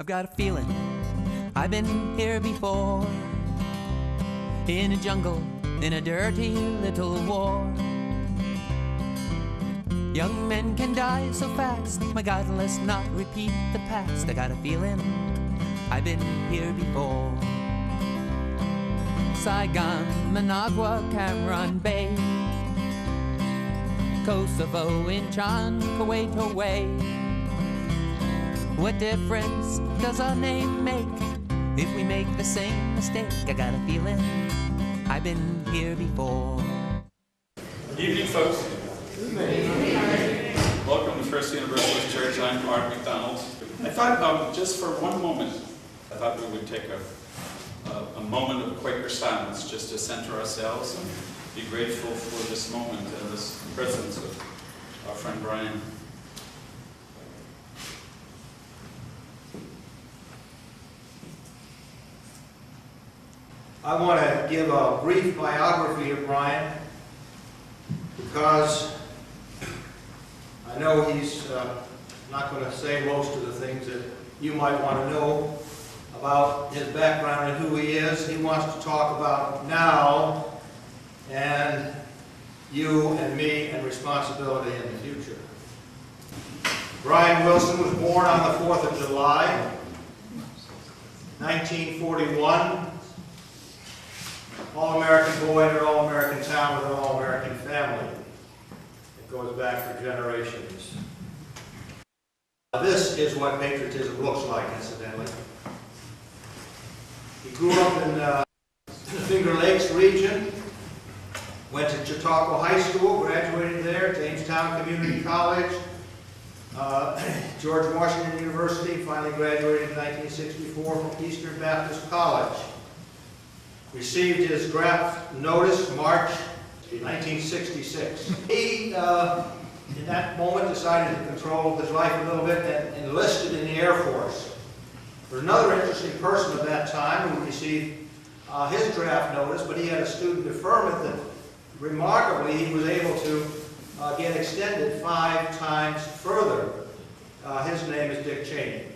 I've got a feeling I've been here before, in a jungle, in a dirty little war. Young men can die so fast, my God, let's not repeat the past. I got a feeling I've been here before. Saigon, Managua, Cameron Bay, Kosovo, Incheon, Kuwait away. What difference does our name make if we make the same mistake? I got a feeling I've been here before. Good evening, folks. Welcome to First Universalist Church. I'm Art McDonald. I thought just for one moment, I thought we would take a moment of Quaker silence just to center ourselves and be grateful for this moment and this presence of our friend Brian. I want to give a brief biography of Brian because I know he's not going to say most of the things that you might want to know about his background and who he is. He wants to talk about now and you and me and responsibility in the future. Brian Willson was born on the 4th of July, 1941. All-American boy in an all-American town with an all-American family. It goes back for generations. This is what patriotism looks like, incidentally. He grew up in the Finger Lakes region, went to Chautauqua High School, graduated there, Jamestown Community College, George Washington University, finally graduated in 1964 from Eastern Baptist College. Received his draft notice March 1966. He, in that moment, decided to control his life a little bit and enlisted in the Air Force. There's another interesting person at that time who received his draft notice, but he had a student deferment that, remarkably, he was able to get extended 5 times further. His name is Dick Cheney.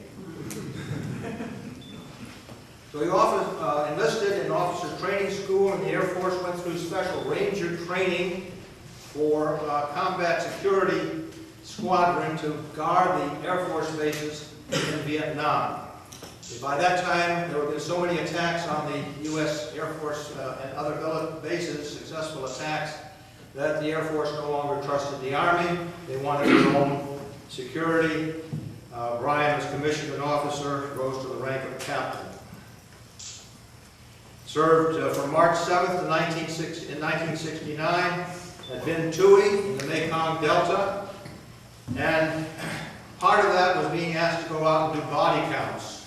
So he often enlisted in officer training school, and the Air Force went through special ranger training for combat security squadron to guard the Air Force bases in Vietnam. By that time, there had been so many attacks on the U.S. Air Force and other bases, successful attacks, that the Air Force no longer trusted the Army. They wanted their own security. Brian was commissioned an officer, rose to the rank of captain. Served from March 7th in 1969 at Vinh Tui in the Mekong Delta. And part of that was being asked to go out and do body counts.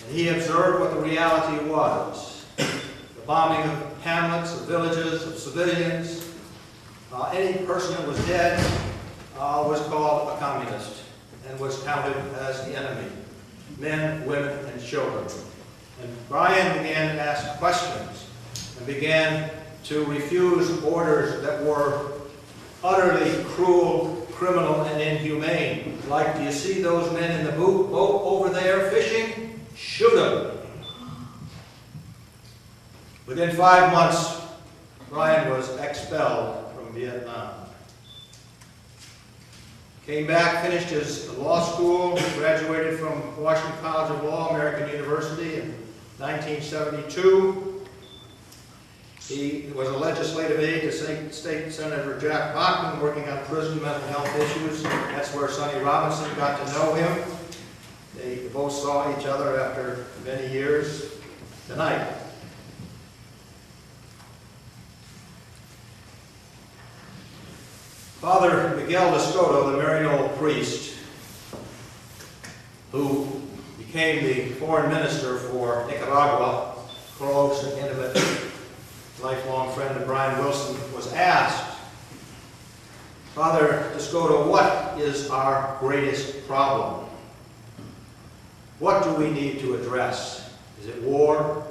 And he observed what the reality was. The bombing of hamlets, of villages, of civilians. Any person that was dead was called a communist and was counted as the enemy. Men, women, and children. And Brian began to ask questions and began to refuse orders that were utterly cruel, criminal, and inhumane. Like, do you see those men in the boat over there fishing? Shoot them. Within 5 months, Brian was expelled from Vietnam. Came back, finished his law school, graduated from Washington College of Law, American University in 1972. He was a legislative aide to State Senator Jack Bachman, working on prison mental health issues. That's where Sonny Robinson got to know him. They both saw each other after many years tonight. Father Miguel Descoto, the Maryknoll priest, who became the foreign minister for Nicaragua, close and intimate, lifelong friend of Brian Willson, was asked, Father Descoto, what is our greatest problem? What do we need to address? Is it war?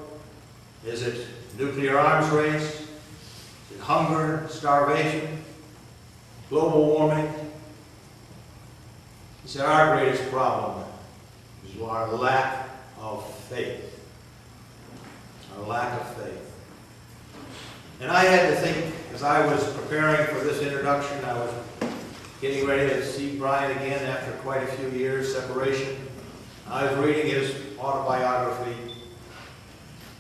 Is it nuclear arms race? Is it hunger, starvation? Global warming? He said, our greatest problem is our lack of faith. Our lack of faith. And I had to think, as I was preparing for this introduction, I was getting ready to see Brian again after quite a few years separation. I was reading his autobiography.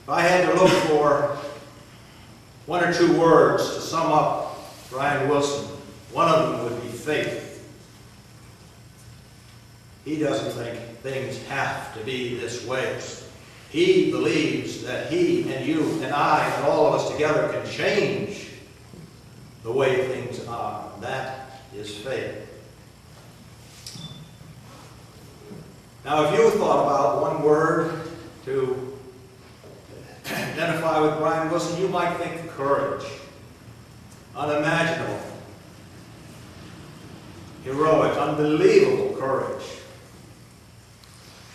If I had to look for one or two words to sum up Brian Willson, one of them would be faith. He doesn't think things have to be this way. He believes that he and you and I and all of us together can change the way things are. That is faith. Now, if you thought about one word to identify with Brian Willson, you might think courage. Unimaginable. Heroic, unbelievable courage.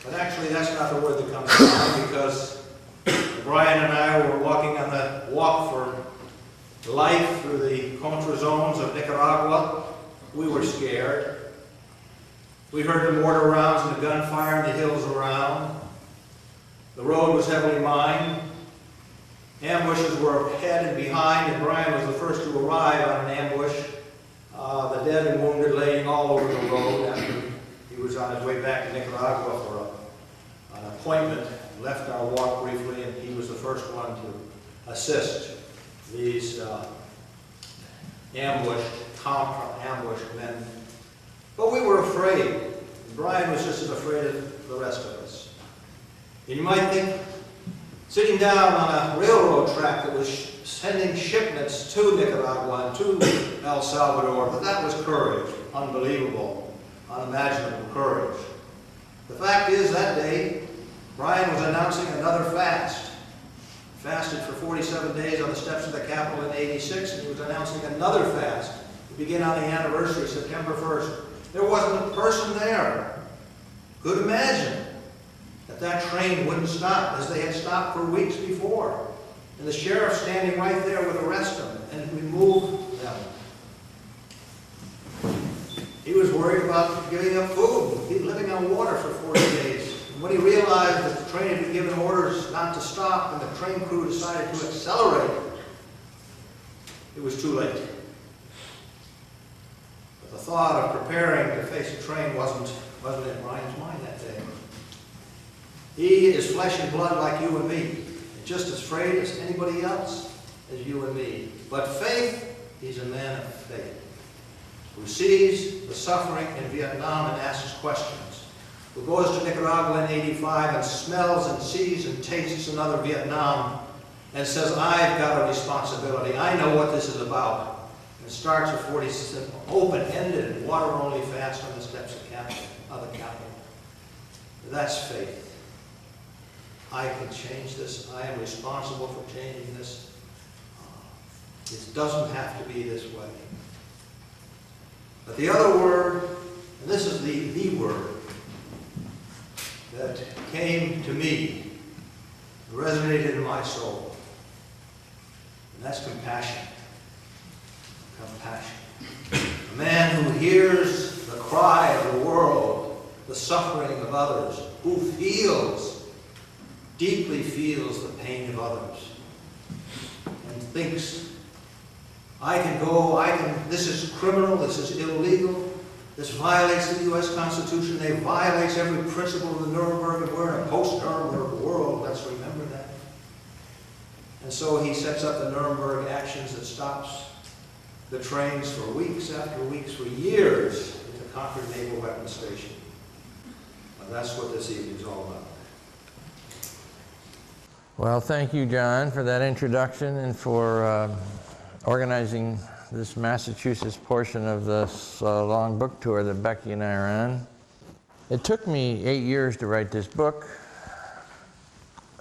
But actually, that's not the word that comes to mind, because Brian and I were walking on the walk for life through the contra zones of Nicaragua. We were scared. We heard the mortar rounds and the gunfire in the hills around. The road was heavily mined. Ambushes were ahead and behind, and Brian was the first to arrive on an ambush. The dead and wounded laying all over the road after he was on his way back to Nicaragua for an appointment. Left our walk briefly, and he was the first one to assist these ambushed men. But we were afraid. Brian was just as afraid as the rest of us. And you might think, sitting down on a railroad track that was sending shipments to Nicaragua and to El Salvador, but that was courage. Unbelievable, unimaginable courage. The fact is, that day, Brian was announcing another fast. He fasted for 47 days on the steps of the Capitol in '86, and he was announcing another fast to begin on the anniversary, September 1st. There wasn't a person there who could imagine that train wouldn't stop, as they had stopped for weeks before. And the sheriff standing right there would arrest them and remove them. He was worried about giving up food. He'd been living on water for 40 days. And when he realized that the train had been given orders not to stop, and the train crew decided to accelerate, it was too late. But the thought of preparing to face a train wasn't in Brian's mind that day. He is flesh and blood like you and me, and just as afraid as anybody else as you and me. But faith, he's a man of faith, who sees the suffering in Vietnam and asks questions, who goes to Nicaragua in '85 and smells and sees and tastes another Vietnam and says, I've got a responsibility. I know what this is about. And starts a 47 open-ended, water-only fast on the steps of the Capitol. That's faith. I can change this. I am responsible for changing this. It doesn't have to be this way. But the other word, and this is the word that came to me, resonated in my soul, and that's compassion. Compassion. A man who hears the cry of the world, the suffering of others, who deeply feels the pain of others, and thinks, this is criminal, this is illegal, this violates the U.S. Constitution, it violates every principle of the Nuremberg, and we're in a post-Nuremberg world, let's remember that. And so he sets up the Nuremberg actions that stops the trains for weeks after weeks, for years, at the Concord Naval Weapons Station. And that's what this evening's all about. Well, thank you, John, for that introduction and for organizing this Massachusetts portion of this long book tour that Becky and I are on. It took me 8 years to write this book.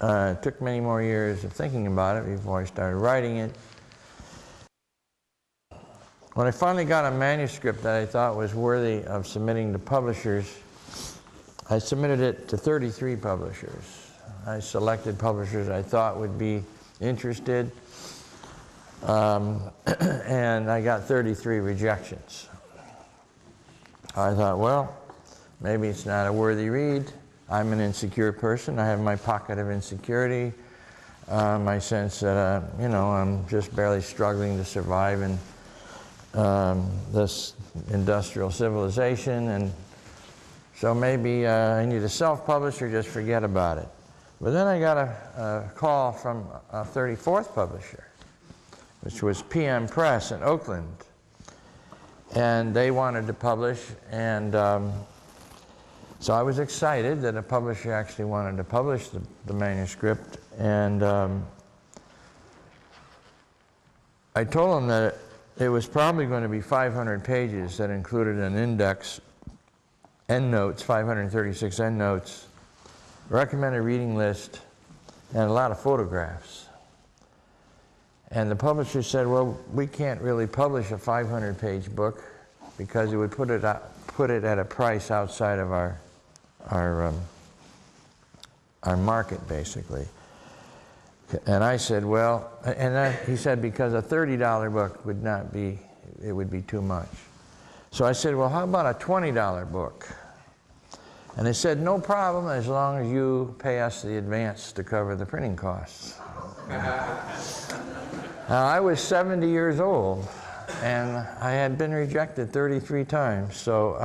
It took many more years of thinking about it before I started writing it. When I finally got a manuscript that I thought was worthy of submitting to publishers, I submitted it to 33 publishers. I selected publishers I thought would be interested, and I got 33 rejections. I thought, well, maybe it's not a worthy read. I'm an insecure person. I have my pocket of insecurity, my sense that, you know, I'm just barely struggling to survive in this industrial civilization, and so maybe I need to self-publish or just forget about it. But then I got a call from a 34th publisher, which was PM Press in Oakland. And they wanted to publish, and so I was excited that a publisher actually wanted to publish the manuscript. And I told them that it was probably going to be 500 pages that included an index, endnotes, 536 endnotes, recommended reading list, and a lot of photographs. And the publisher said, well, we can't really publish a 500-page book because it would put it at a price outside of our market, basically. And I said, well, he said, because a $30 book would not be, it would be too much. So I said, well, how about a $20 book? And they said, no problem, as long as you pay us the advance to cover the printing costs. Now, I was 70 years old, and I had been rejected 33 times, so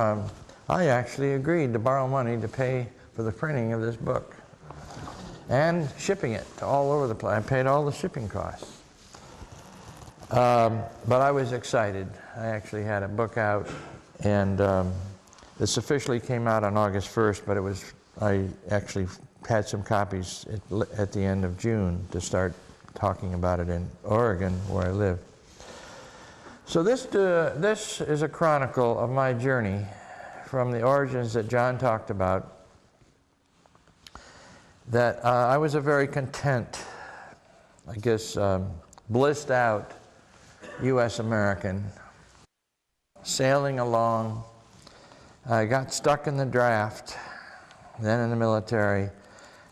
I actually agreed to borrow money to pay for the printing of this book and shipping it to all over the place. I paid all the shipping costs. But I was excited. I actually had a book out, and this officially came out on August 1st, but I actually had some copies at the end of June to start talking about it in Oregon, where I live. So this is a chronicle of my journey from the origins that John talked about, that I was a very content, I guess, blissed out U.S. American, sailing along. I got stuck in the draft, then in the military,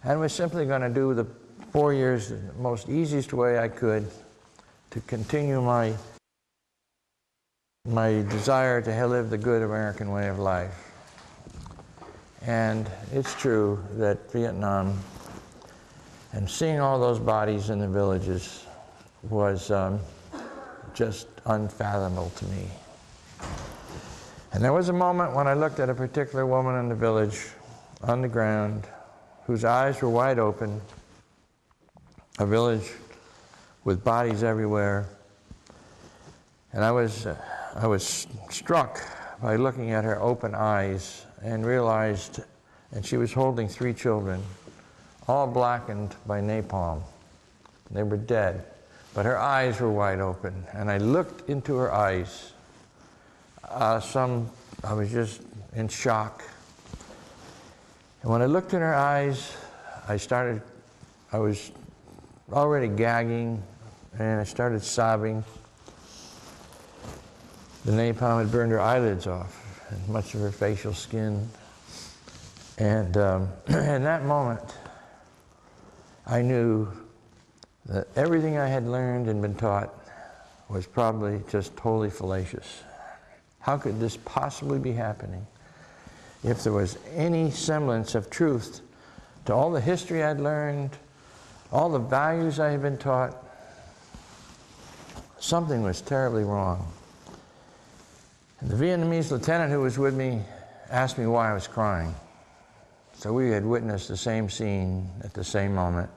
and was simply going to do the 4 years the most easiest way I could to continue my desire to live the good American way of life. And it's true that Vietnam and seeing all those bodies in the villages was just unfathomable to me. And there was a moment when I looked at a particular woman in the village on the ground whose eyes were wide open, a village with bodies everywhere. And I was struck by looking at her open eyes and realized, and she was holding 3 children, all blackened by napalm. They were dead, but her eyes were wide open. And I looked into her eyes. I was just in shock. And when I looked in her eyes, I was already gagging, and I started sobbing. The napalm had burned her eyelids off and much of her facial skin. And in that moment, I knew that everything I had learned and been taught was probably just totally fallacious. How could this possibly be happening? If there was any semblance of truth to all the history I'd learned, all the values I had been taught, something was terribly wrong. And the Vietnamese lieutenant who was with me asked me why I was crying. So we had witnessed the same scene at the same moment.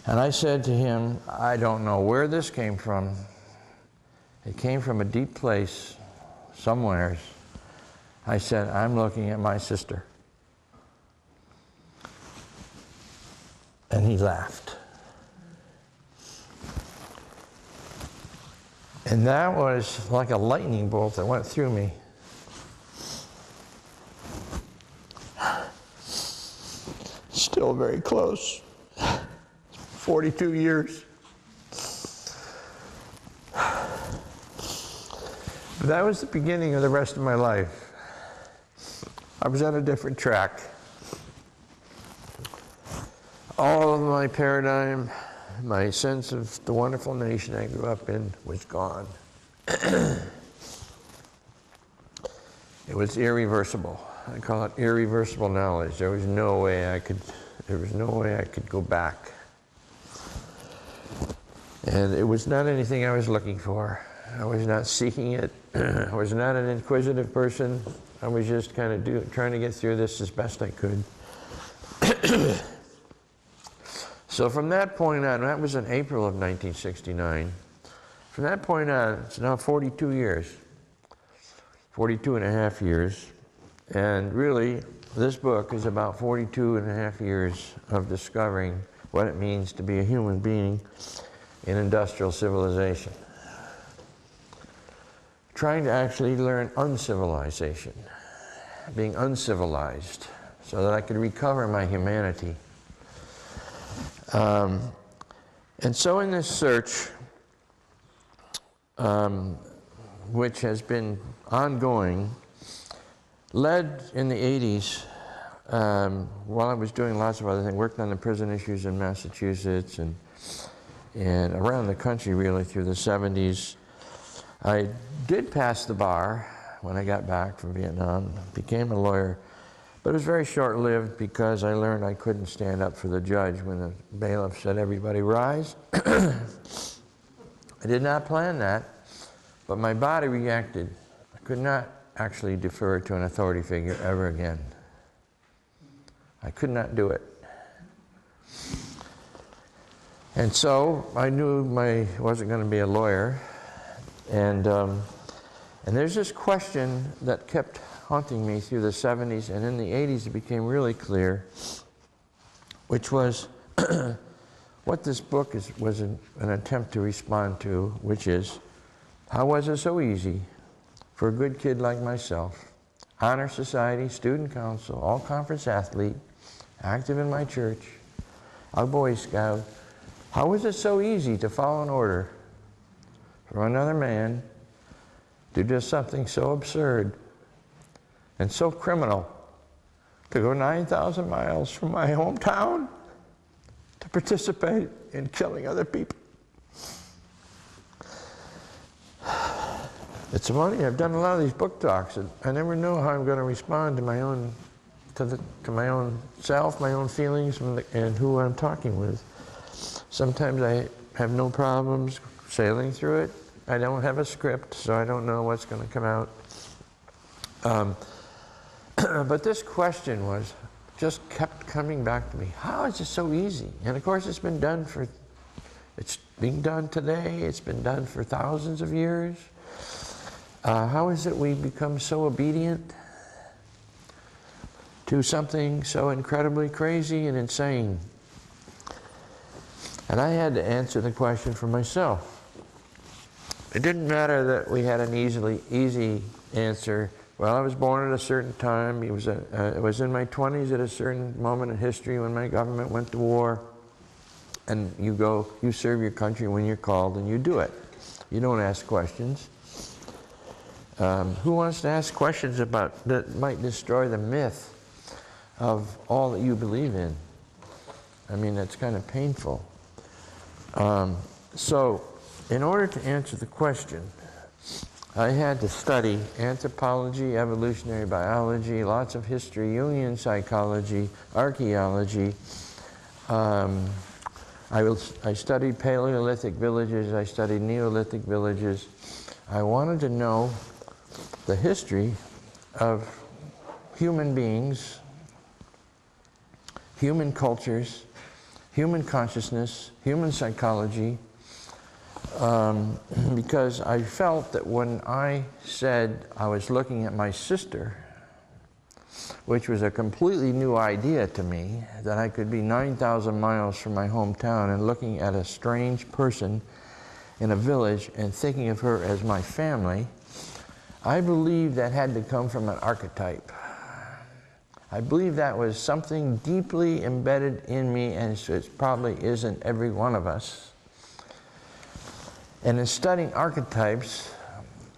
And I said to him, I don't know where this came from. It came from a deep place, somewheres. I said, I'm looking at my sister. And he laughed. And that was like a lightning bolt that went through me. Still very close. 42 years. But that was the beginning of the rest of my life. I was on a different track. All of my paradigm, my sense of the wonderful nation I grew up in was gone. It was irreversible. I call it irreversible knowledge. There was no way I could go back. And it was not anything I was looking for. I was not seeking it. I was not an inquisitive person. I was just kind of trying to get through this as best I could. So from that point on, that was in April of 1969. From that point on, it's now 42 years. 42 and a half years. And really, this book is about 42 and a half years of discovering what it means to be a human being in industrial civilization. Trying to actually learn uncivilization, being uncivilized, so that I could recover my humanity. And so in this search, which has been ongoing, led in the 80s, while I was doing lots of other things, worked on the prison issues in Massachusetts and around the country really through the 70s. I did pass the bar when I got back from Vietnam, became a lawyer, but it was very short-lived because I learned I couldn't stand up for the judge when the bailiff said, "Everybody rise." I did not plan that, but my body reacted. I could not actually defer to an authority figure ever again. I could not do it. And so I knew I wasn't going to be a lawyer. And there's this question that kept haunting me through the 70s, and in the 80s it became really clear, which was what this book was an attempt to respond to, which is, how was it so easy for a good kid like myself, honor society, student council, all-conference athlete, active in my church, a Boy Scout, how was it so easy to follow an order from another man to do something so absurd and so criminal, to go 9,000 miles from my hometown to participate in killing other people? It's funny, I've done a lot of these book talks, and I never know how I'm going to respond to my own, to my own self, my own feelings, and who I'm talking with. Sometimes I have no problems sailing through it. I don't have a script, so I don't know what's going to come out. But this question just kept coming back to me. How is it so easy? And of course, it's being done today. It's been done for thousands of years. How is it we become so obedient to something so incredibly crazy and insane? And I had to answer the question for myself. It didn't matter that we had an easy answer. Well, I was born at a certain time. It was in my 20s at a certain moment in history when my government went to war. And you serve your country when you're called, and you do it. You don't ask questions. Who wants to ask questions that might destroy the myth of all that you believe in? I mean, that's kind of painful. So, in order to answer the question, I had to study anthropology, evolutionary biology, lots of history, Jungian psychology, archaeology. I studied Paleolithic villages, I studied Neolithic villages. I wanted to know the history of human beings, human cultures, human consciousness, human psychology, because I felt that when I said I was looking at my sister, which was a completely new idea to me, that I could be 9,000 miles from my hometown and looking at a strange person in a village and thinking of her as my family, I believed that had to come from an archetype. I believe that was something deeply embedded in me, and it probably isn't every one of us. And in studying archetypes,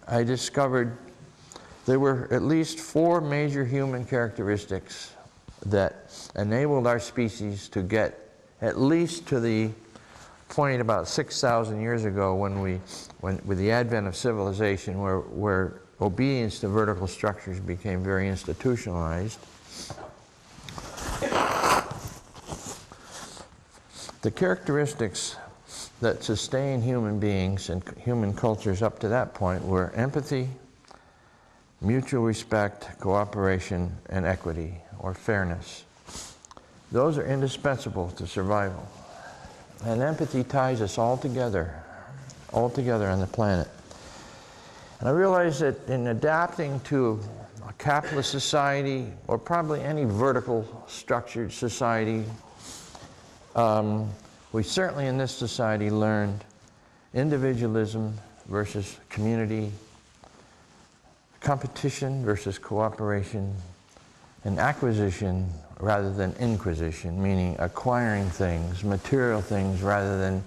I discovered there were at least 4 major human characteristics that enabled our species to get at least to the point about 6,000 years ago when with the advent of civilization, where obedience to vertical structures became very institutionalized. The characteristics that sustain human beings and human cultures up to that point were empathy, mutual respect, cooperation, and equity, or fairness. Those are indispensable to survival. And empathy ties us all together on the planet. And I realized that in adapting to a capitalist society, or probably any vertical structured society, we certainly in this society learned individualism versus community, competition versus cooperation, and acquisition rather than inquisition, meaning acquiring things, material things, rather than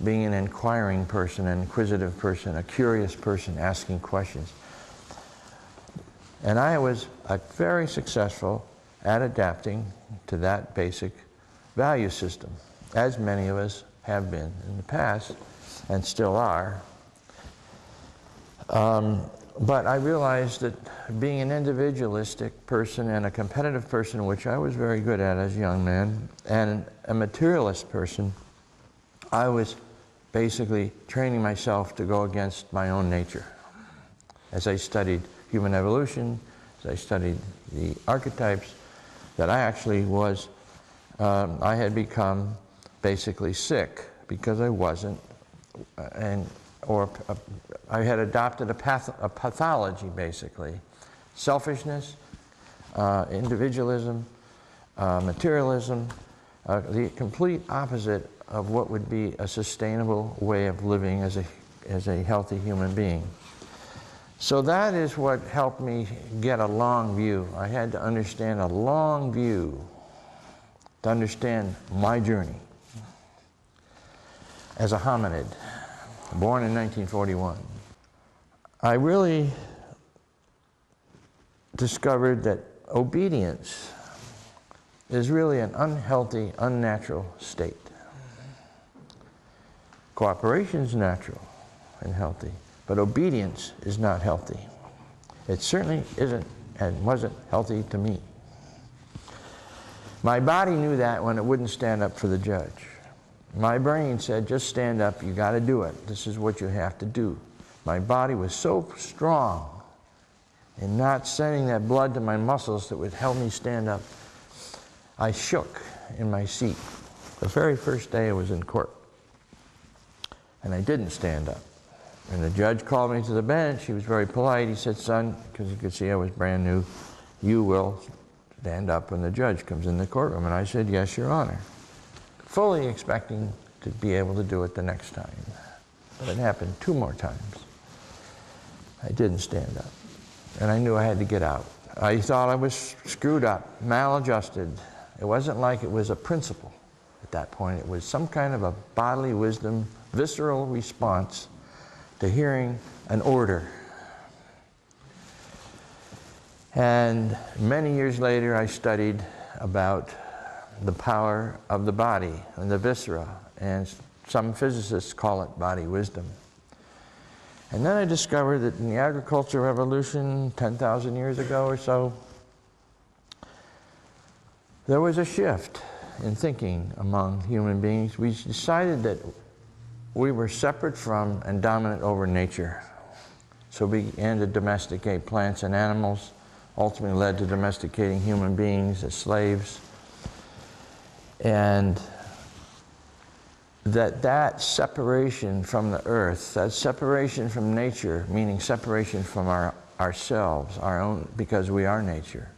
being an inquiring person, an inquisitive person, a curious person asking questions. And I was very successful at adapting to that basic value system, as many of us have been in the past and still are. But I realized that being an individualistic person and a competitive person, which I was very good at as a young man, and a materialist person, I was basically training myself to go against my own nature. As I studied human evolution, as I studied the archetypes, that I actually was, I had become basically sick because I wasn't, I had adopted a pathology, basically. Selfishness, individualism, materialism, the complete opposite of what would be a sustainable way of living as a healthy human being. So that is what helped me get a long view. I had to understand a long view to understand my journey as a hominid, born in 1941. I really discovered that obedience is really an unhealthy, unnatural state. Cooperation is natural and healthy, but obedience is not healthy. It certainly isn't and wasn't healthy to me. My body knew that when it wouldn't stand up for the judge. My brain said, just stand up, you got to do it. This is what you have to do. My body was so strong in not sending that blood to my muscles that would help me stand up. I shook in my seat the very first day I was in court. And I didn't stand up. And the judge called me to the bench. He was very polite. He said, son, because he could see I was brand new, you will stand up when the judge comes in the courtroom. And I said, yes, Your Honor, fully expecting to be able to do it the next time. But it happened 2 more times. I didn't stand up. And I knew I had to get out. I thought I was screwed up, maladjusted. It wasn't like it was a principle at that point. It was some kind of a bodily wisdom, visceral response to hearing an order. And many years later, I studied about the power of the body and the viscera, and some physicists call it body wisdom. And then I discovered that in the agricultural revolution 10,000 years ago or so, there was a shift in thinking among human beings. We decided that we were separate from and dominant over nature. So we began to domesticate plants and animals, ultimately led to domesticating human beings as slaves. And that separation from the earth, that separation from nature, meaning separation from ourselves, our own, because we are nature,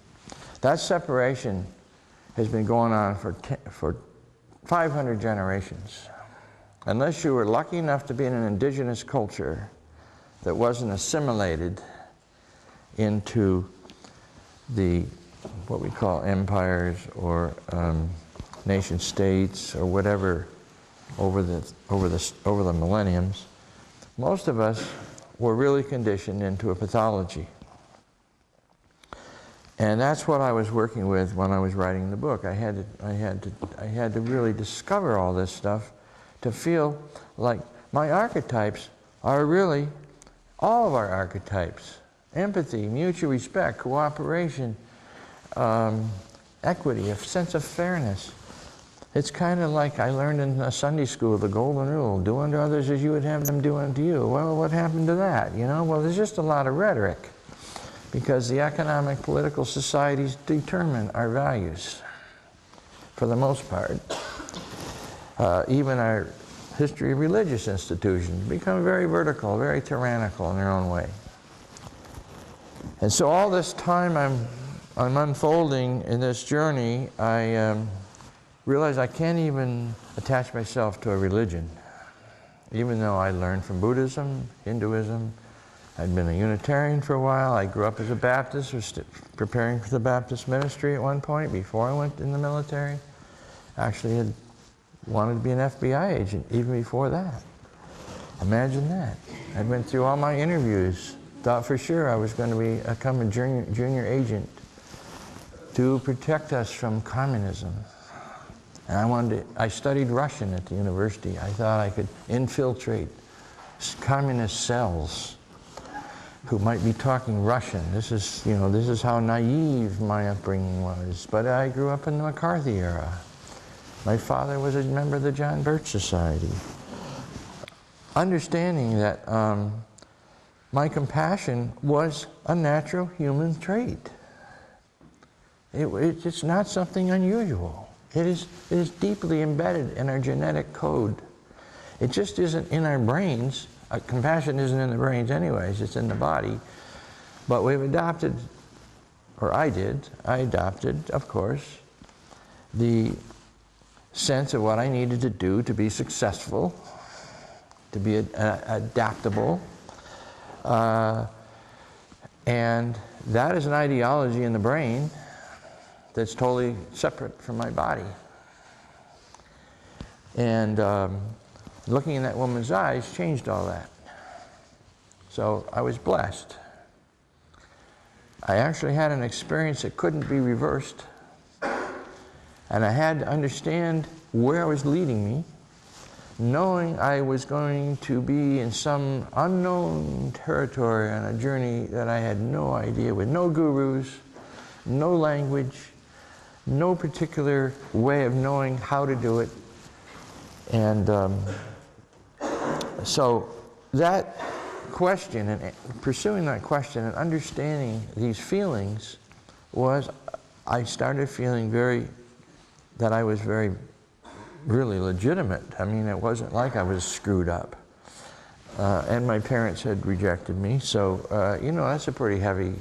that separation has been going on for 500 generations. Unless you were lucky enough to be in an indigenous culture that wasn't assimilated into the, what we call empires or nation states or whatever over the millenniums, most of us were really conditioned into a pathology. And that's what I was working with when I was writing the book. I had to really discover all this stuff to feel like my archetypes are really, all of our archetypes empathy, mutual respect, cooperation, equity, a sense of fairness. It's kind of like I learned in Sunday school, the golden rule, do unto others as you would have them do unto you. Well, what happened to that, you know? Well, there's just a lot of rhetoric because the economic, political societies determine our values for the most part. Even our history of religious institutions become very vertical, very tyrannical in their own way. And so all this time I'm unfolding in this journey, I realize I can't even attach myself to a religion. Even though I learned from Buddhism, Hinduism, I'd been a Unitarian for a while. I grew up as a Baptist, was preparing for the Baptist ministry at one point before I went in the military. Actually had wanted to be an FBI agent even before that. Imagine that. I went through all my interviews, thought for sure I was going to become a junior agent to protect us from communism. And I studied Russian at the university. I thought I could infiltrate communist cells who might be talking Russian. This is how naive my upbringing was. But I grew up in the McCarthy era. My father was a member of the John Birch Society. Understanding that my compassion was a natural human trait. It's not something unusual. It is deeply embedded in our genetic code. It just isn't in our brains. Compassion isn't in the brains anyways, it's in the body. But we've adopted, or I adopted, of course, the sense of what I needed to do to be successful, to be adaptable. And that is an ideology in the brain that's totally separate from my body. And looking in that woman's eyes changed all that. So I was blessed. I actually had an experience that couldn't be reversed. And I had to understand where it was leading me, knowing I was going to be in some unknown territory on a journey that I had no idea, with no gurus, no language, no particular way of knowing how to do it. And so that question, and pursuing that question and understanding these feelings was, I started feeling that I was very, really legitimate. I mean, it wasn't like I was screwed up. And my parents had rejected me, so, that's a pretty heavy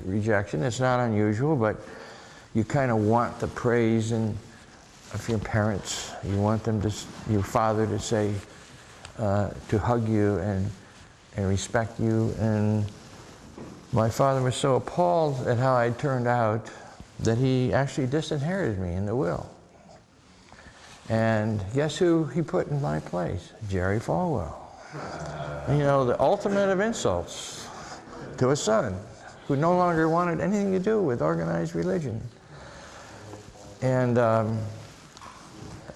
rejection. It's not unusual, but you kind of want the praise of your parents. You want your father to say, to hug you and respect you. And my father was so appalled at how I turned out that he actually disinherited me in the will. And guess who he put in my place? Jerry Falwell. The ultimate of insults to a son who no longer wanted anything to do with organized religion. And that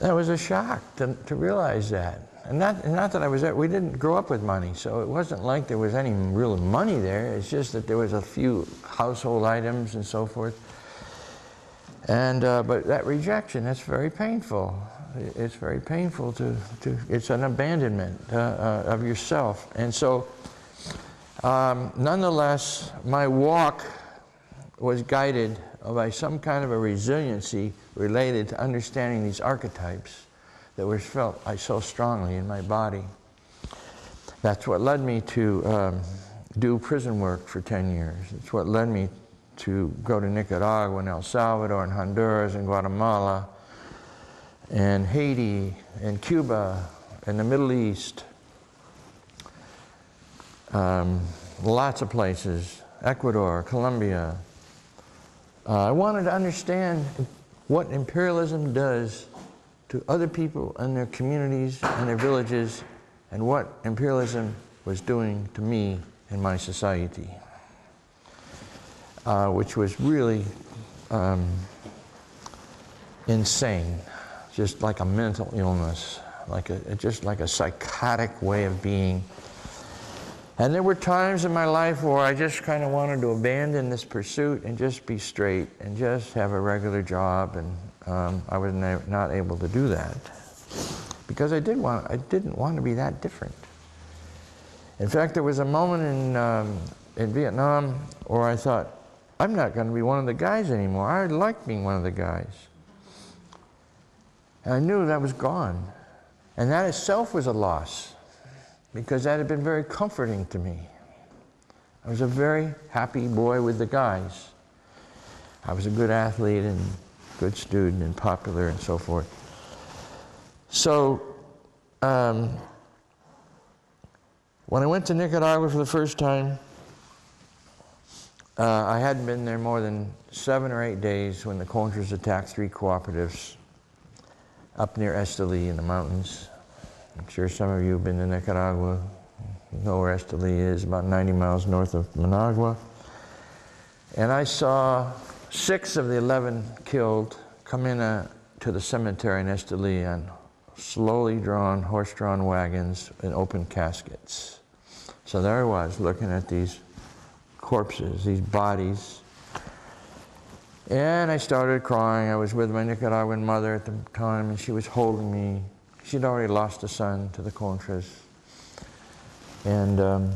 was a shock to realize that. And not that we didn't grow up with money, so it wasn't like there was any real money there. It's just that there was a few household items and so forth. And but that rejection, that's very painful. It's very painful it's an abandonment of yourself. And so, nonetheless, my walk was guided by some kind of a resiliency related to understanding these archetypes that was felt so strongly in my body. That's what led me to do prison work for 10 years. It's what led me to go to Nicaragua and El Salvador and Honduras and Guatemala and Haiti and Cuba and the Middle East. Lots of places, Ecuador, Colombia. I wanted to understand what imperialism does to other people and their communities and their villages, and what imperialism was doing to me and my society, which was really insane, just like a mental illness, just like a psychotic way of being. And there were times in my life where I just kind of wanted to abandon this pursuit and just be straight and just have a regular job, and I was not able to do that because I didn't want to be that different. In fact, there was a moment in Vietnam where I thought, I'm not going to be one of the guys anymore. I like being one of the guys. And I knew that was gone. And that itself was a loss, because that had been very comforting to me. I was a very happy boy with the guys. I was a good athlete and good student and popular and so forth. So, when I went to Nicaragua for the first time, I hadn't been there more than 7 or 8 days when the Contras attacked 3 cooperatives up near Esteli in the mountains. I'm sure some of you have been to Nicaragua, know where Esteli is, about 90 miles north of Managua. And I saw 6 of the 11 killed come in to the cemetery in Esteli on slowly drawn, horse-drawn wagons in open caskets. So there I was, looking at these corpses, these bodies. And I started crying. I was with my Nicaraguan mother at the time, and she was holding me. She'd already lost a son to the Contras. And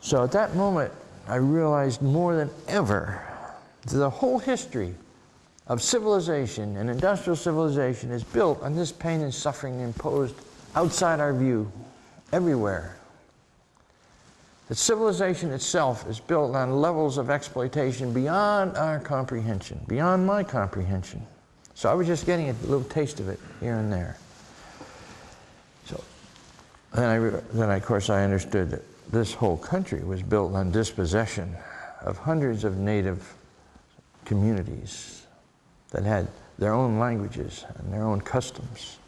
so at that moment, I realized more than ever that the whole history of civilization and industrial civilization is built on this pain and suffering imposed outside our view, everywhere. That civilization itself is built on levels of exploitation beyond our comprehension, beyond my comprehension. So I was just getting a little taste of it here and there. So then of course, I understood that this whole country was built on dispossession of hundreds of native communities that had their own languages and their own customs.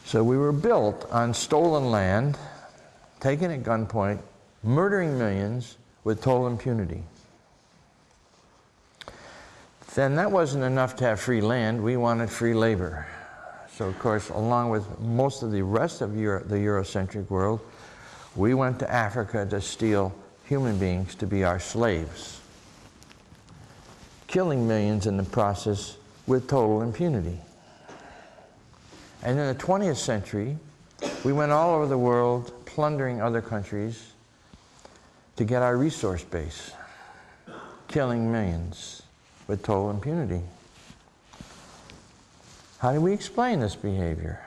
So we were built on stolen land, taken at gunpoint, murdering millions with total impunity. Then that wasn't enough to have free land. We wanted free labor. So of course, along with most of the rest of the Eurocentric world, we went to Africa to steal human beings to be our slaves, killing millions in the process with total impunity. And in the 20th century, we went all over the world plundering other countries to get our resource base, killing millions with total impunity. How do we explain this behavior?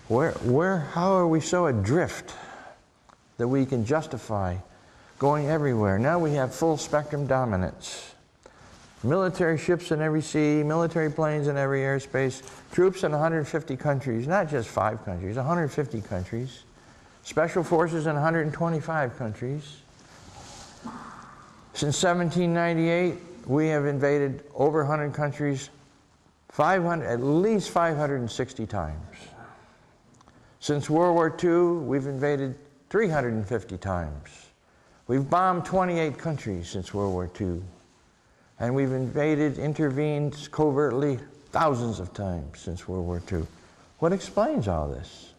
How are we so adrift that we can justify going everywhere? Now we have full spectrum dominance. Military ships in every sea, military planes in every airspace, troops in 150 countries, not just 5 countries, 150 countries. Special forces in 125 countries. Since 1798, we have invaded over 100 countries, at least 560 times. Since World War II, we've invaded 350 times. We've bombed 28 countries since World War II. And we've intervened covertly thousands of times since World War II. What explains all this?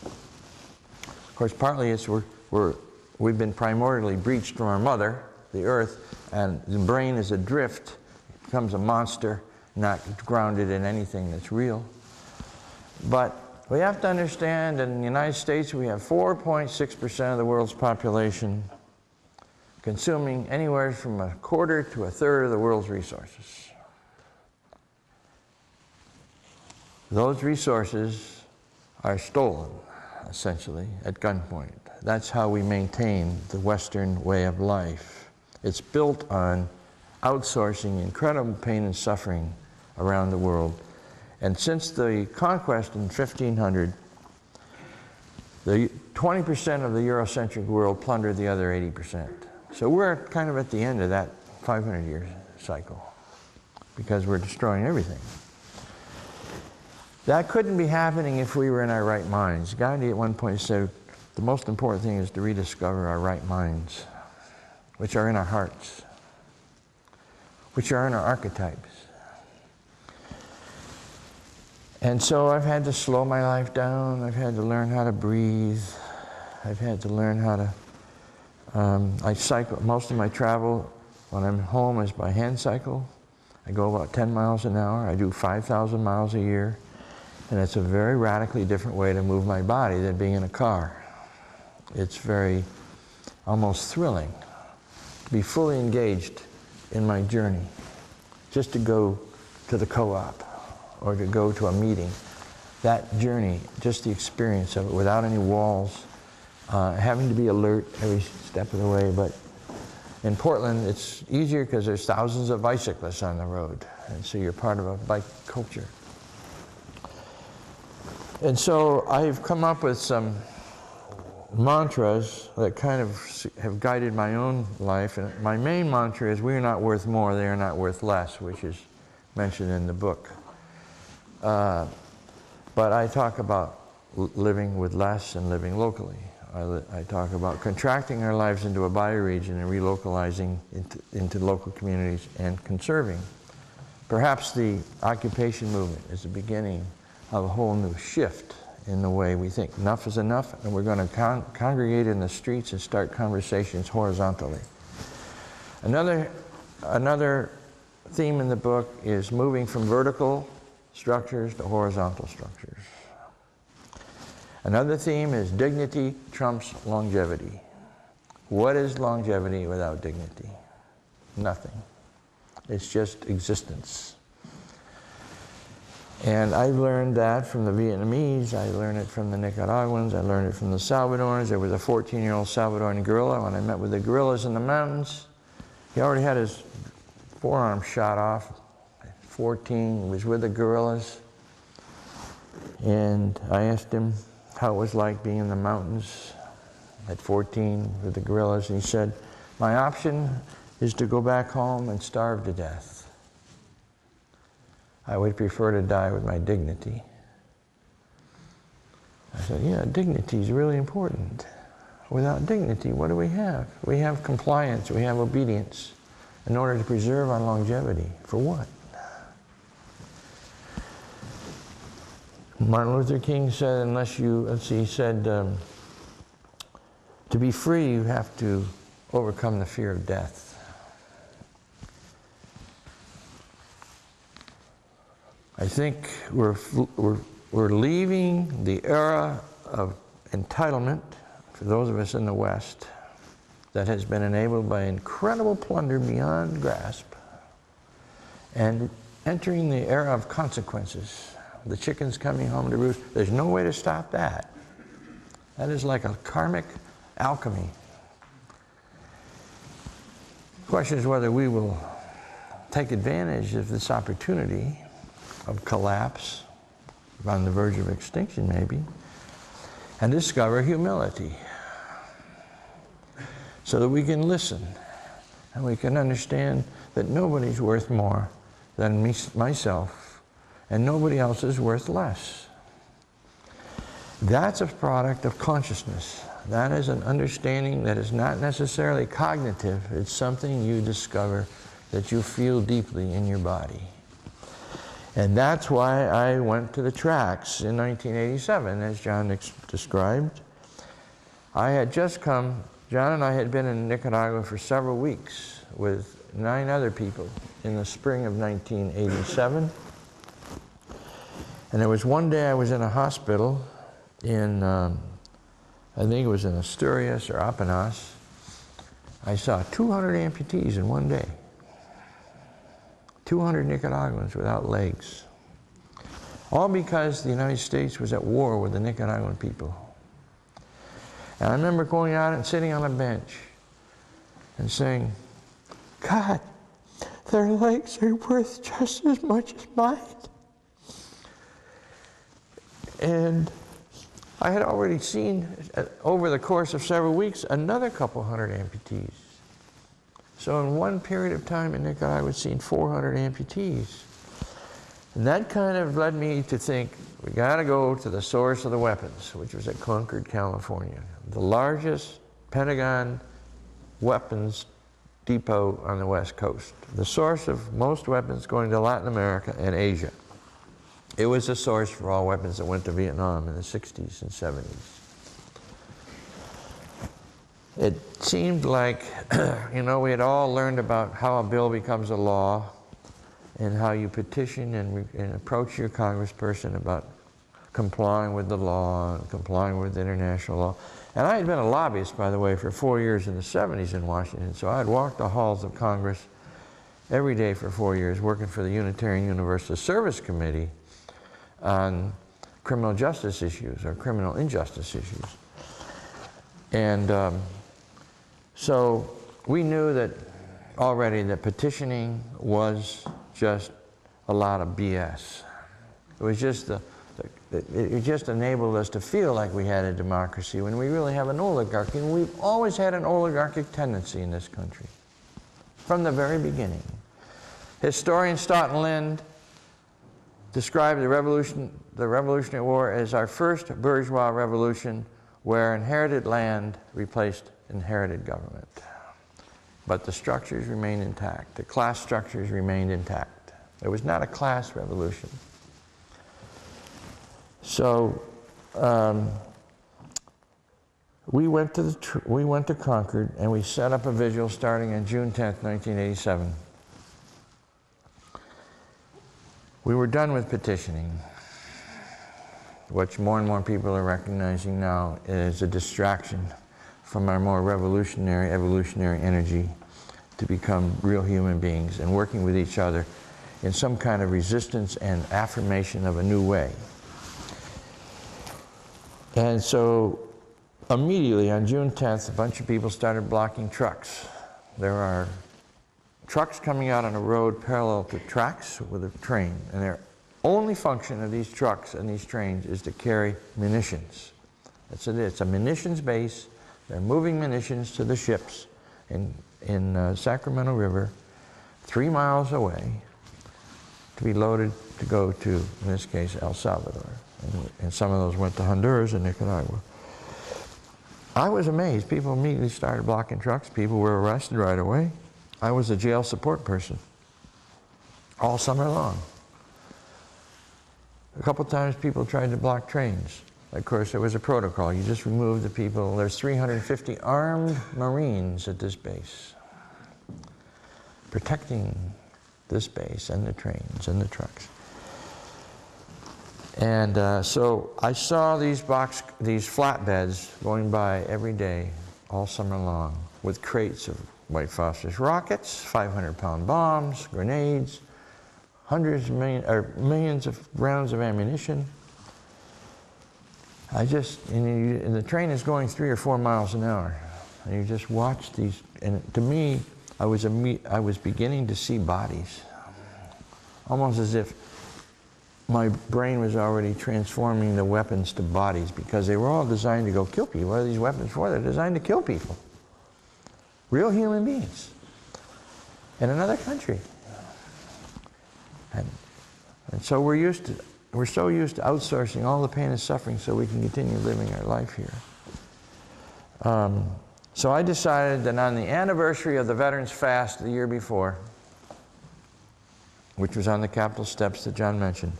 Of course, partly it's we've been primordially breached from our mother, the earth, and the brain is adrift. It becomes a monster, not grounded in anything that's real. But we have to understand that in the United States, we have 4.6% of the world's population consuming anywhere from 1/4 to 1/3 of the world's resources. Those resources are stolen, essentially, at gunpoint. That's how we maintain the Western way of life. It's built on outsourcing incredible pain and suffering around the world. And since the conquest in 1500, the 20% of the Eurocentric world plundered the other 80%. So we're kind of at the end of that 500-year cycle because we're destroying everything. That couldn't be happening if we were in our right minds. Gandhi at one point said, the most important thing is to rediscover our right minds, which are in our hearts, which are in our archetypes. And so I've had to slow my life down. I've had to learn how to breathe, I've had to learn how to, I cycle, most of my travel when I'm home is by hand cycle. I go about 10 miles an hour. I do 5,000 miles a year. And it's a very radically different way to move my body than being in a car. It's very, almost thrilling to be fully engaged in my journey. Just to go to the co-op or to go to a meeting. That journey, just the experience of it without any walls, having to be alert every step of the way. But in Portland, it's easier because there's thousands of bicyclists on the road. And so you're part of a bike culture. And so I've come up with some mantras that kind of have guided my own life. And my main mantra is, we are not worth more, they are not worth less, which is mentioned in the book. But I talk about living with less and living locally. I talk about contracting our lives into a bioregion and relocalizing into local communities and conserving. Perhaps the occupation movement is the beginning of a whole new shift in the way we think. Enough is enough, and we're going to congregate in the streets and start conversations horizontally. Another theme in the book is moving from vertical structures to horizontal structures. Another theme is dignity trumps longevity. What is longevity without dignity? Nothing. It's just existence. And I've learned that from the Vietnamese, I learned it from the Nicaraguans, I learned it from the Salvadorans. There was a 14-year-old Salvadoran gorilla. When I met with the gorillas in the mountains, he already had his forearm shot off. 14, he was with the gorillas. And I asked him how it was like being in the mountains at 14 with the gorillas. And he said, my option is to go back home and starve to death. I would prefer to die with my dignity. I said, yeah, dignity is really important. Without dignity, what do we have? We have compliance, we have obedience in order to preserve our longevity. For what? Martin Luther King said, unless you, he said, to be free, you have to overcome the fear of death. I think we're leaving the era of entitlement, for those of us in the West, that has been enabled by incredible plunder beyond grasp, and entering the era of consequences. The chicken's coming home to roost. There's no way to stop that. That is like a karmic alchemy. The question is whether we will take advantage of this opportunity of collapse, on the verge of extinction maybe, and discover humility so that we can listen and we can understand that nobody's worth more than myself, and nobody else is worth less. That's a product of consciousness. That is an understanding that is not necessarily cognitive. It's something you discover that you feel deeply in your body. And that's why I went to the tracks in 1987, as John described. I had just come, John and I had been in Nicaragua for several weeks with 9 other people in the spring of 1987. And there was one day I was in a hospital in, I think it was in Asturias or Apenas. I saw 200 amputees in one day. 200 Nicaraguans without legs. All because the United States was at war with the Nicaraguan people. And I remember going out and sitting on a bench and saying, God, their legs are worth just as much as mine. And I had already seen, over the course of several weeks, another couple hundred amputees. So in one period of time in Nicaragua, I'd seen 400 amputees. And that kind of led me to think, we got to go to the source of the weapons, which was at Concord, California, the largest Pentagon weapons depot on the West Coast, the source of most weapons going to Latin America and Asia. It was the source for all weapons that went to Vietnam in the 60s and 70s. It seemed like, you know, we had all learned about how a bill becomes a law and how you petition and approach your congressperson about complying with the law and complying with international law. And I had been a lobbyist, by the way, for 4 years in the 70s in Washington, so I had walked the halls of Congress every day for 4 years, working for the Unitarian Universalist Service Committee on criminal justice issues or criminal injustice issues. And so we knew that already that petitioning was just a lot of BS. It was just it just enabled us to feel like we had a democracy when we really have an oligarchy, and we've always had an oligarchic tendency in this country from the very beginning. Historian Stoughton Lind described the Revolutionary War as our first bourgeois revolution where inherited land replaced inherited government. But the structures remained intact. The class structures remained intact. It was not a class revolution. So we went to Concord and we set up a vigil starting on June 10th, 1987. We were done with petitioning, which more and more people are recognizing now is a distraction from our more revolutionary, evolutionary energy to become real human beings and working with each other in some kind of resistance and affirmation of a new way. And so immediately on June 10th, a bunch of people started blocking trucks. There are trucks coming out on a road parallel to tracks with a train, and their only function of these trucks and these trains is to carry munitions. That's it. It's a munitions base. They're moving munitions to the ships in Sacramento River, 3 miles away, to be loaded to go to, in this case, El Salvador. And some of those went to Honduras and Nicaragua. I was amazed. People immediately started blocking trucks. People were arrested right away. I was a jail support person all summer long. A couple times people tried to block trains. Of course, there was a protocol. You just remove the people. There's 350 armed Marines at this base, protecting this base and the trains and the trucks. And so I saw these flatbeds going by every day, all summer long, with crates of white phosphorus rockets, 500-pound bombs, grenades, hundreds of millions of rounds of ammunition. And the train is going 3 or 4 miles an hour. And you just watch these, and to me, I was beginning to see bodies. Almost as if my brain was already transforming the weapons to bodies, because they were all designed to go kill people. What are these weapons for? They're designed to kill people. Real human beings. In another country. And so we're so used to outsourcing all the pain and suffering so we can continue living our life here. So I decided that on the anniversary of the Veterans Fast the year before, which was on the Capitol steps that John mentioned,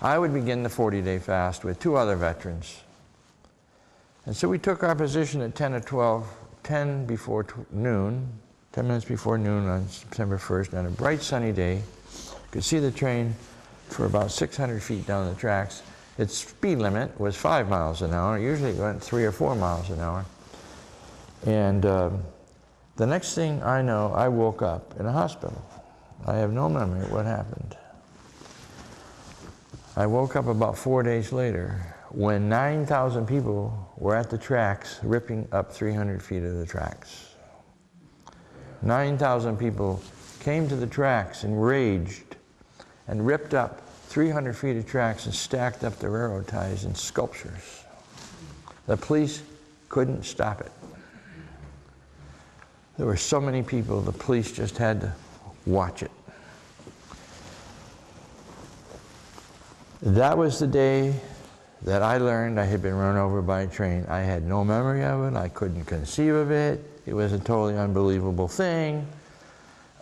I would begin the 40-day fast with 2 other veterans. And so we took our position at 10 minutes before noon on September 1st on a bright sunny day. Could see the train for about 600 feet down the tracks. Its speed limit was 5 miles an hour. Usually it went 3 or 4 miles an hour. And the next thing I know, I woke up in a hospital. I have no memory of what happened. I woke up about 4 days later when 9,000 people were at the tracks ripping up 300 feet of the tracks. 9,000 people came to the tracks enraged and ripped up 300 feet of tracks and stacked up the railroad ties in sculptures. The police couldn't stop it. There were so many people, the police just had to watch it. That was the day that I learned I had been run over by a train. I had no memory of it. I couldn't conceive of it. It was a totally unbelievable thing.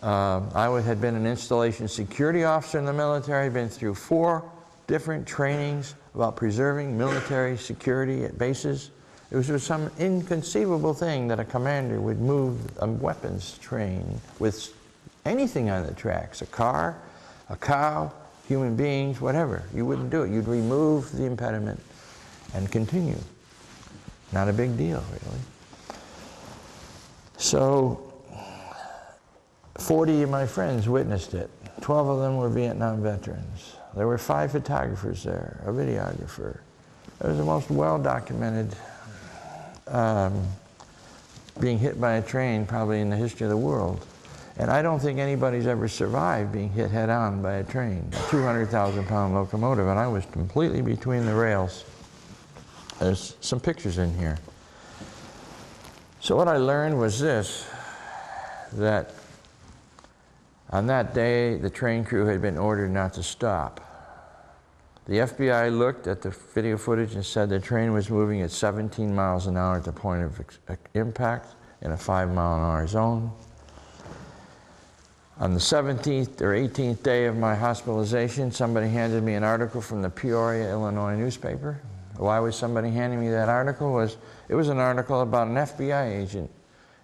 I had been an installation security officer in the military, been through 4 different trainings about preserving military security at bases It was just some inconceivable thing that a commander would move a weapons train with anything on the tracks, a car, a cow, human beings, whatever. You wouldn't do it. You'd remove the impediment and continue. Not a big deal, really. So 40 of my friends witnessed it. 12 of them were Vietnam veterans. There were 5 photographers there, a videographer. It was the most well-documented being hit by a train probably in the history of the world. And I don't think anybody's ever survived being hit head-on by a train, a 200,000-pound locomotive, and I was completely between the rails. There's some pictures in here. So what I learned was this, that on that day, the train crew had been ordered not to stop. The FBI looked at the video footage and said the train was moving at 17 miles an hour at the point of impact in a 5-mile-an-hour zone. On the 17th or 18th day of my hospitalization, somebody handed me an article from the Peoria, Illinois newspaper. Why was somebody handing me that article? It was an article about an FBI agent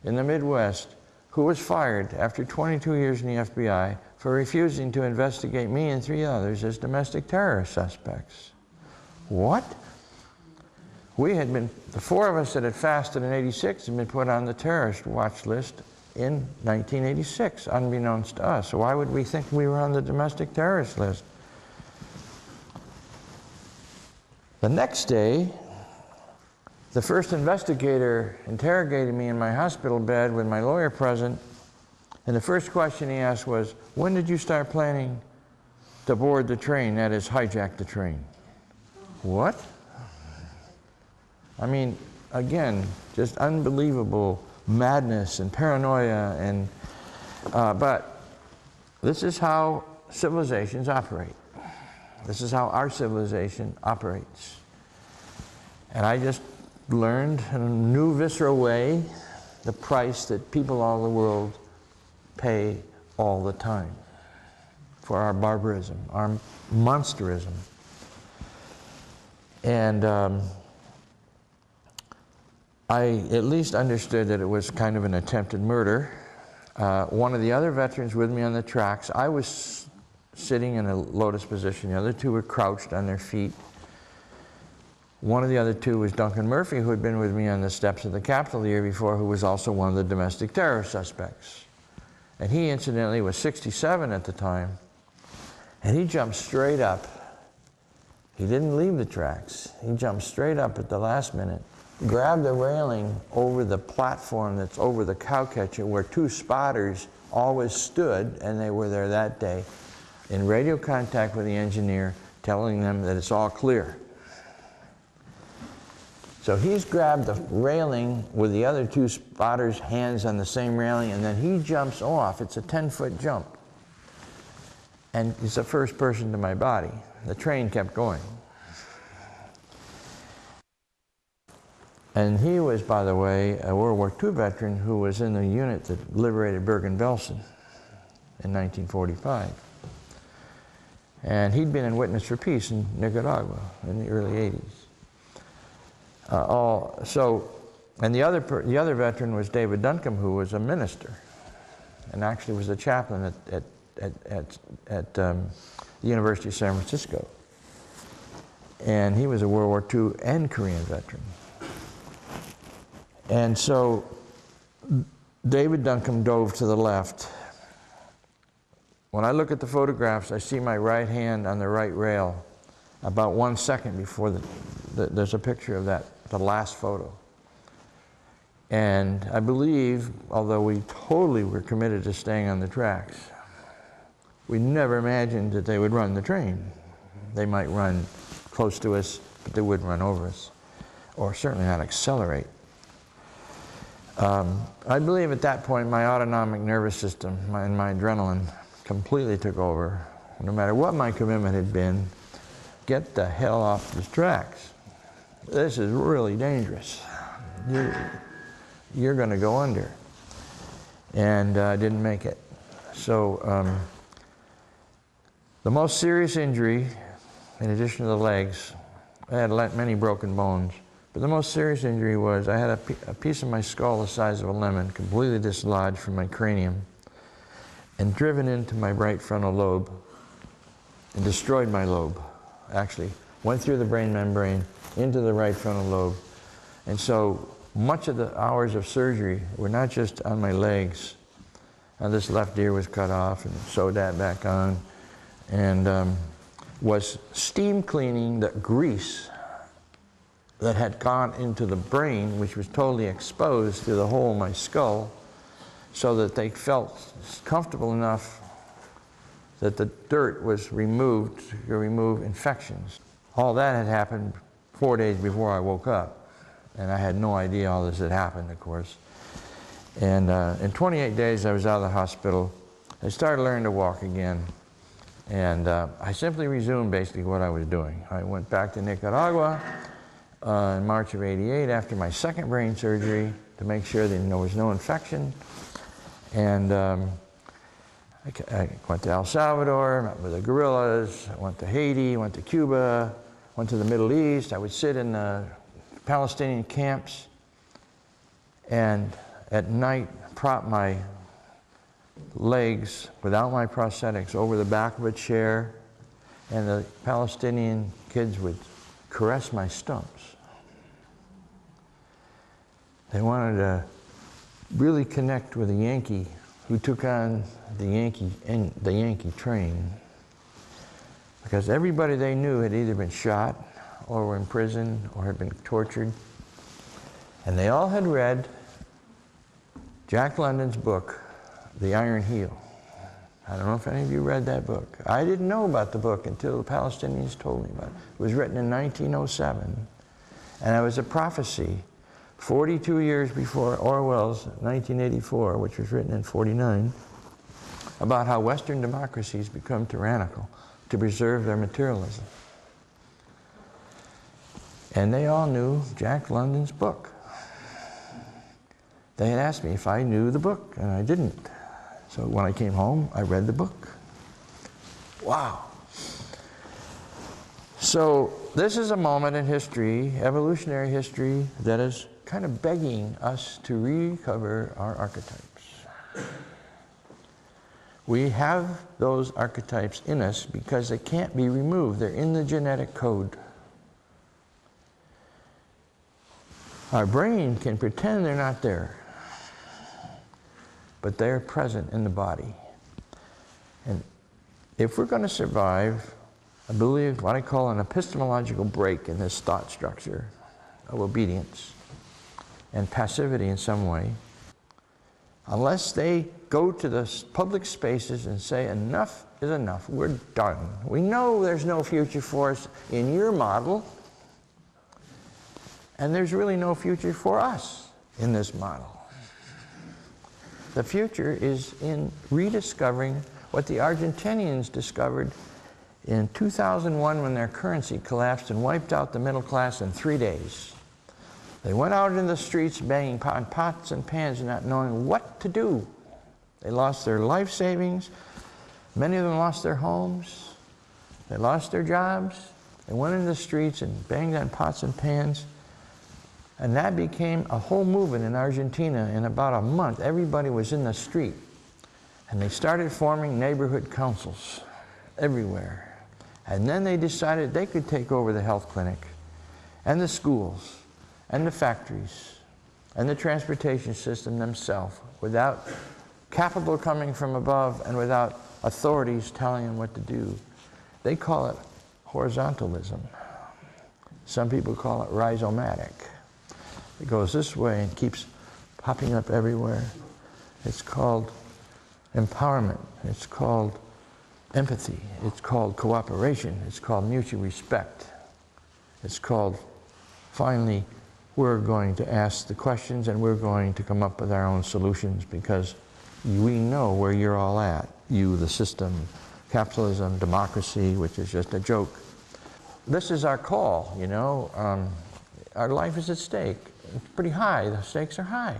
in the Midwest who was fired after 22 years in the FBI for refusing to investigate me and 3 others as domestic terrorist suspects. What? The 4 of us that had fasted in '86 had been put on the terrorist watch list in 1986, unbeknownst to us. So why would we think we were on the domestic terrorist list? The next day, the first investigator interrogated me in my hospital bed with my lawyer present, and the first question he asked was, when did you start planning to board the train, that is, hijack the train? What? I mean, again, just unbelievable madness and paranoia, and but this is how civilizations operate. This is how our civilization operates. And I just learned in a new visceral way the price that people all over the world pay all the time for our barbarism, our monsterism. And I at least understood that it was kind of an attempted murder. One of the other veterans with me on the tracks, I was sitting in a lotus position. The other 2 were crouched on their feet. One of the other 2 was Duncan Murphy, who had been with me on the steps of the Capitol the year before, who was also one of the domestic terror suspects. And he, incidentally, was 67 at the time. And he jumped straight up. He didn't leave the tracks. He jumped straight up at the last minute, grabbed the railing over the platform that's over the cow catcher where 2 spotters always stood, and they were there that day, in radio contact with the engineer, telling them that it's all clear. So he's grabbed the railing with the other 2 spotters' hands on the same railing, and then he jumps off. It's a 10-foot jump. And he's the first person to my body. The train kept going. And he was, by the way, a World War II veteran who was in the unit that liberated Bergen-Belsen in 1945. And he'd been in Witness for Peace in Nicaragua in the early 80s. And the other veteran was David Duncombe, who was a minister, and actually was a chaplain at the University of San Francisco. And he was a World War II and Korean veteran. And so David Duncombe dove to the left. When I look at the photographs, I see my right hand on the right rail about 1 second before there's a picture of that, the last photo. And I believe, although we totally were committed to staying on the tracks, we never imagined that they would run the train. They might run close to us, but they wouldn't run over us, or certainly not accelerate. I believe at that point my autonomic nervous system and my adrenaline completely took over. No matter what my commitment had been, get the hell off the tracks. This is really dangerous. You're going to go under. And I didn't make it. So the most serious injury, in addition to the legs, I had many broken bones, But the most serious injury was I had a piece of my skull the size of a lemon completely dislodged from my cranium and driven into my right frontal lobe and destroyed my lobe, actually. Went through the brain membrane into the right frontal lobe. And so much of the hours of surgery were not just on my legs. This left ear was cut off and sewed that back on, and was steam cleaning the grease that had gone into the brain, which was totally exposed through the hole in my skull, so that they felt comfortable enough that the dirt was removed to remove infections. All that had happened 4 days before I woke up, and I had no idea all this had happened, of course. And in 28 days I was out of the hospital. I started learning to walk again, and I simply resumed basically what I was doing. I went back to Nicaragua in March of '88 after my second brain surgery to make sure that there was no infection. And I went to El Salvador, met with the guerrillas, I went to Haiti, went to Cuba, went to the Middle East. I would sit in the Palestinian camps and at night prop my legs without my prosthetics over the back of a chair, and the Palestinian kids would caress my stumps. They wanted to really connect with a Yankee who took on the Yankee train, because everybody they knew had either been shot or were in prison or had been tortured, and they all had read Jack London's book, The Iron Heel. I don't know if any of you read that book. I didn't know about the book until the Palestinians told me about it. It was written in 1907, and it was a prophecy 42 years before Orwell's 1984, which was written in '49, about how Western democracies become tyrannical to preserve their materialism. And they all knew Jack London's book. They had asked me if I knew the book, and I didn't. So when I came home, I read the book. Wow. So this is a moment in history, evolutionary history, that is kind of begging us to recover our archetypes. We have those archetypes in us because they can't be removed. They're in the genetic code. Our brain can pretend they're not there, but they're present in the body. And if we're going to survive, I believe what I call an epistemological break in this thought structure of obedience and passivity in some way, unless they go to the public spaces and say enough is enough, we're done. We know there's no future for us in your model, and there's really no future for us in this model. The future is in rediscovering what the Argentinians discovered in 2001 when their currency collapsed and wiped out the middle class in 3 days. They went out in the streets banging on pots and pans, not knowing what to do. They lost their life savings. Many of them lost their homes. They lost their jobs. They went into the streets and banged on pots and pans. And that became a whole movement in Argentina. In about a month, everybody was in the street. And they started forming neighborhood councils everywhere. And then they decided they could take over the health clinic and the schools and the factories and the transportation system themselves without capital coming from above and without authorities telling them what to do. They call it horizontalism. Some people call it rhizomatic. It goes this way and keeps popping up everywhere. It's called empowerment. It's called empathy. It's called cooperation. It's called mutual respect. It's called, finally, we're going to ask the questions and we're going to come up with our own solutions because we know where you're all at. You, the system, capitalism, democracy, which is just a joke. This is our call, you know. Our life is at stake. It's pretty high. The stakes are high.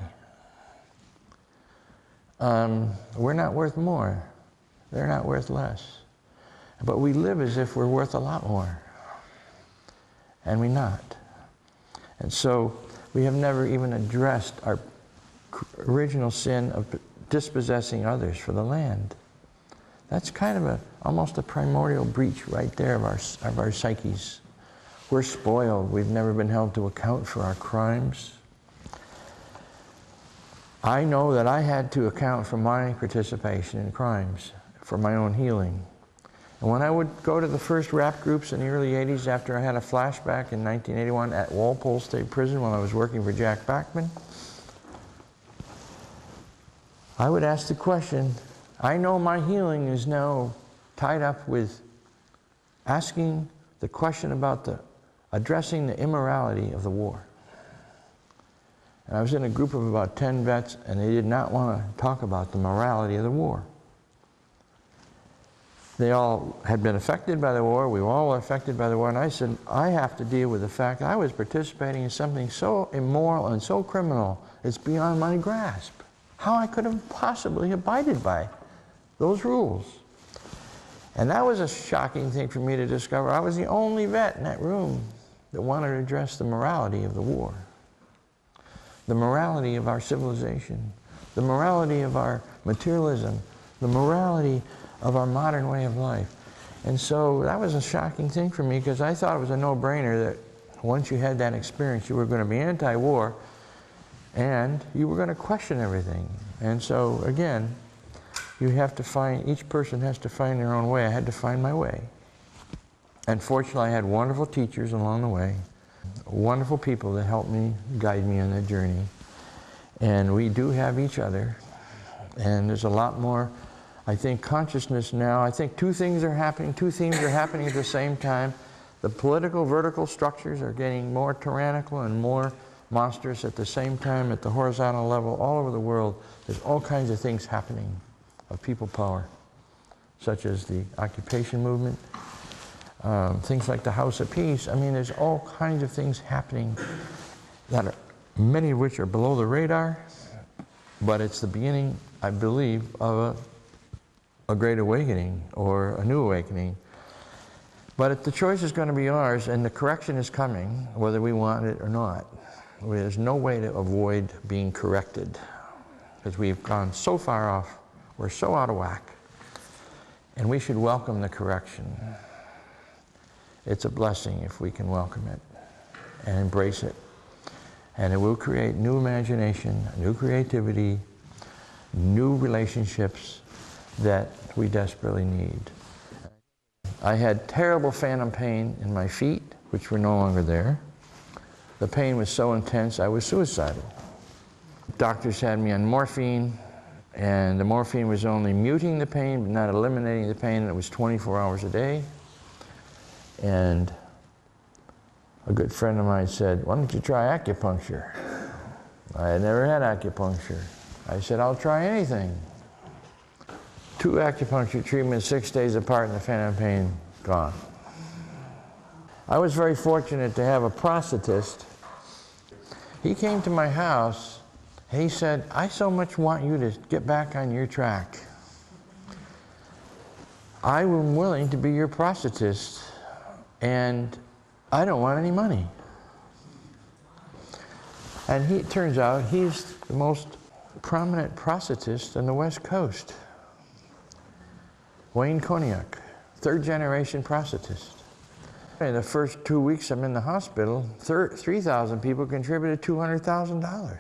We're not worth more. They're not worth less. But we live as if we're worth a lot more. And we're not. And so we have never even addressed our original sin of dispossessing others for the land. That's kind of almost a primordial breach right there of our psyches. We're spoiled. We've never been held to account for our crimes. I know that I had to account for my participation in crimes for my own healing. And when I would go to the first rap groups in the early 80s after I had a flashback in 1981 at Walpole State Prison while I was working for Jack Bachman, I would ask the question, I know my healing is now tied up with asking the question about addressing the immorality of the war. And I was in a group of about 10 vets, and they did not want to talk about the morality of the war. They all had been affected by the war. We were all affected by the war. And I said, I have to deal with the fact I was participating in something so immoral and so criminal, it's beyond my grasp. How I could have possibly abided by those rules. And that was a shocking thing for me to discover. I was the only vet in that room that wanted to address the morality of the war, the morality of our civilization, the morality of our materialism, the morality of our modern way of life. And so that was a shocking thing for me, because I thought it was a no-brainer that once you had that experience, you were going to be anti-war and you were going to question everything. And so again, you have to find, each person has to find their own way. I had to find my way. And fortunately, I had wonderful teachers along the way, wonderful people that helped me, guide me on that journey. And we do have each other. And there's a lot more, I think, consciousness now. I think two things are happening, two themes are happening at the same time. The political vertical structures are getting more tyrannical and more monstrous at the same time at the horizontal level all over the world. There's all kinds of things happening of people power, such as the occupation movement, things like the House of Peace. I mean, there's all kinds of things happening that are, many of which are below the radar, but it's the beginning, I believe, of a great awakening or a new awakening. But the choice is going to be ours, and the correction is coming, whether we want it or not. There's no way to avoid being corrected, because we've gone so far off, we're so out of whack, and we should welcome the correction. It's a blessing if we can welcome it and embrace it, and it will create new imagination, new creativity, new relationships that we desperately need. I had terrible phantom pain in my feet, which were no longer there. The pain was so intense, I was suicidal. Doctors had me on morphine, and the morphine was only muting the pain, but not eliminating the pain, and it was 24 hours a day. And a good friend of mine said, why don't you try acupuncture? I had never had acupuncture. I said, I'll try anything. 2 acupuncture treatments, 6 days apart, and the phantom pain gone. I was very fortunate to have a prosthetist. He came to my house, and he said, I so much want you to get back on your track. I am willing to be your prosthetist, and I don't want any money. And it turns out he's the most prominent prosthetist on the West Coast. Wayne Koniak, 3rd-generation prosthetist. In the first 2 weeks I'm in the hospital, 3,000 people contributed $200,000.